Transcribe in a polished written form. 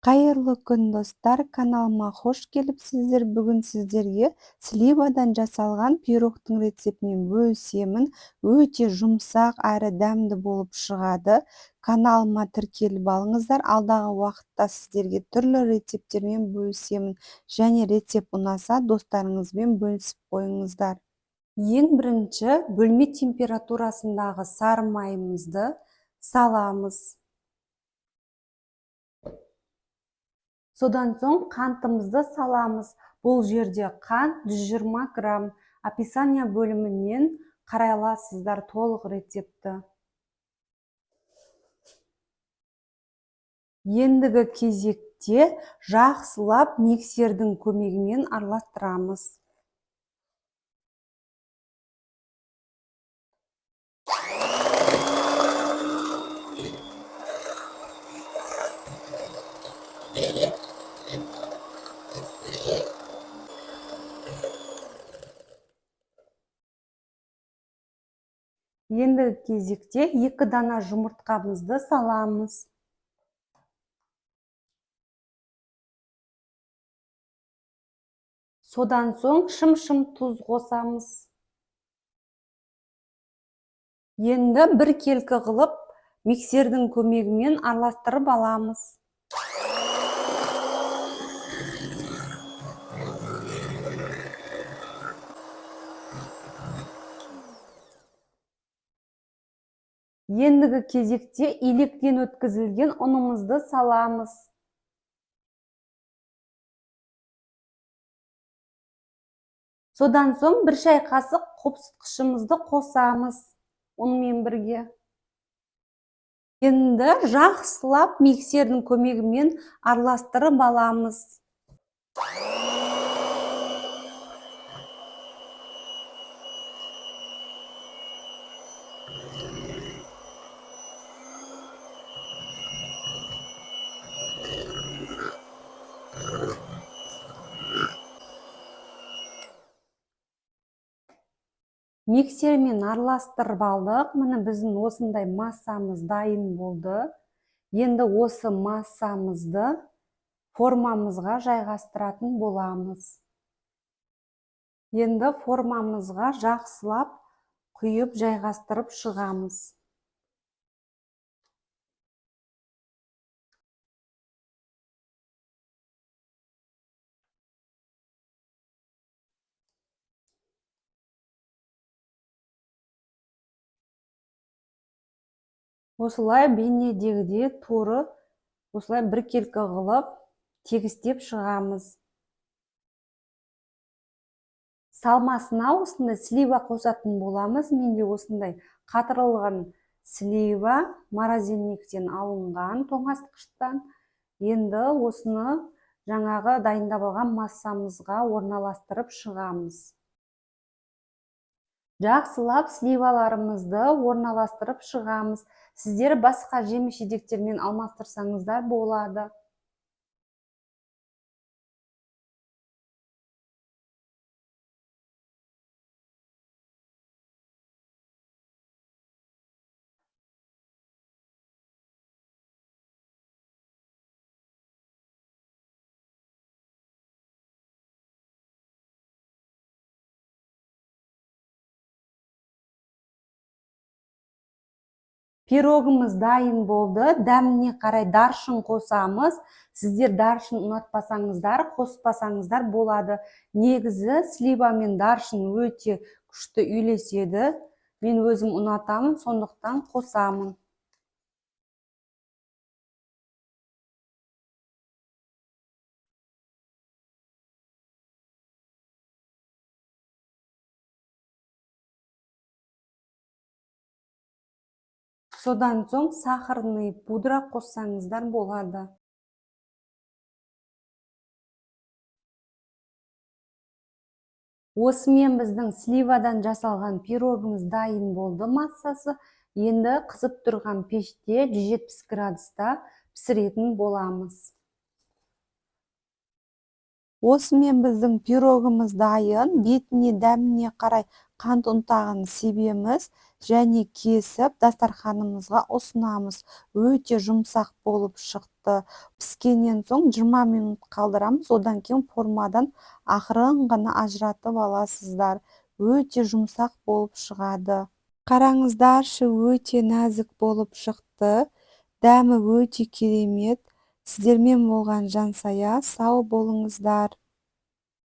Қайырлы күн достар, каналыма хош келіпсіздер. Бүгін сіздерге сливадан жасалған пирогтың рецептімен бөлісемін. Өте жұмсақ әрі дәмді болып шығады. Каналыма тіркеліп алыңыздар. Алдағы уақытта сіздерге түрлі рецепттермен бөлісемін. Және рецепт ұнаса достарыңызбен бөлісіп қойыңыздар. Ең бірінші бөлме температурасындағы сары майымызды саламыз. Содан соң қантымызды саламыз. Бұл жерде қант 120 грамм. Описание бөлімінен қарай аласыздар толық рецепті. Ендігі кезекте жақсылап миксердің көмегімен араластырамыз. Ендігі кезекте 2 дана жұмыртқамызды саламыз. Содан соң шым-шым тұз қосамыз. Енді бір келкі қылып миксердің көмегімен араластырып аламыз. Ендігі кезекте илектен өткізілген ұнымызды саламыз. Содан соң 1 шай қасық қопсытқышымызды қосамыз ұнмен бірге. Енді жақсылап миксердің көмегімен араластырып аламыз. Миксермен араластырып алдық. Міне біздің осындай массамыз дайын болды. Енді осы массамызды формамызға жайғастыратын боламыз. Енді формамызға жақсылап құйып жайғастырып шығамыз. Осылай бейнедегідей туры осылай бір келкі қылып тегістеп шығамыз. Салмасына осындай слива қосатын боламыз. Менде осындай қатырылған слива морозильниктен алынған тоңазытқыштан. Енді осыны жаңағы дайындап алған массамызға орналастырып шығамыз. Жақсылап сливаларымызды орналастырып шығамыз. Сіздер басқа жеміс-жидектермен алмастырсаңыздар болады. Пирогымыз дайын болды. Дәміне қарай даршын қосамыз. Сіздер даршын ұнатпасаңыздар, қоспасаңыздар болады. Негізі слива мен даршын өте күшті үйлеседі. Мен өзім ұнатамын, сондықтан қосамын. Содан соң сахарный пудра қоссаңыздар болады. Осымен біздің сливадан жасалған пирогымыз дайын болды массасы. Енді қызып тұрған пеште 170 градуста пісіретін боламыз. Осымен біздің пирогымыз дайын. Бетіне, дәміне қарай қант ұнтағын себеміз. және кесіп дастарханымызға ұсынамыз. Өте жұмсақ болып шықты. Піскеннен соң 20 минут қалдырамыз, одан кейін формадан ақырын ғана ажыратып аласыздар. Өте жұмсақ болып шығады. Қараңыздаршы, өте нәзік болып шықты. Дәмі өте керемет. Сіздермен болған Жансая, сау болыңыздар.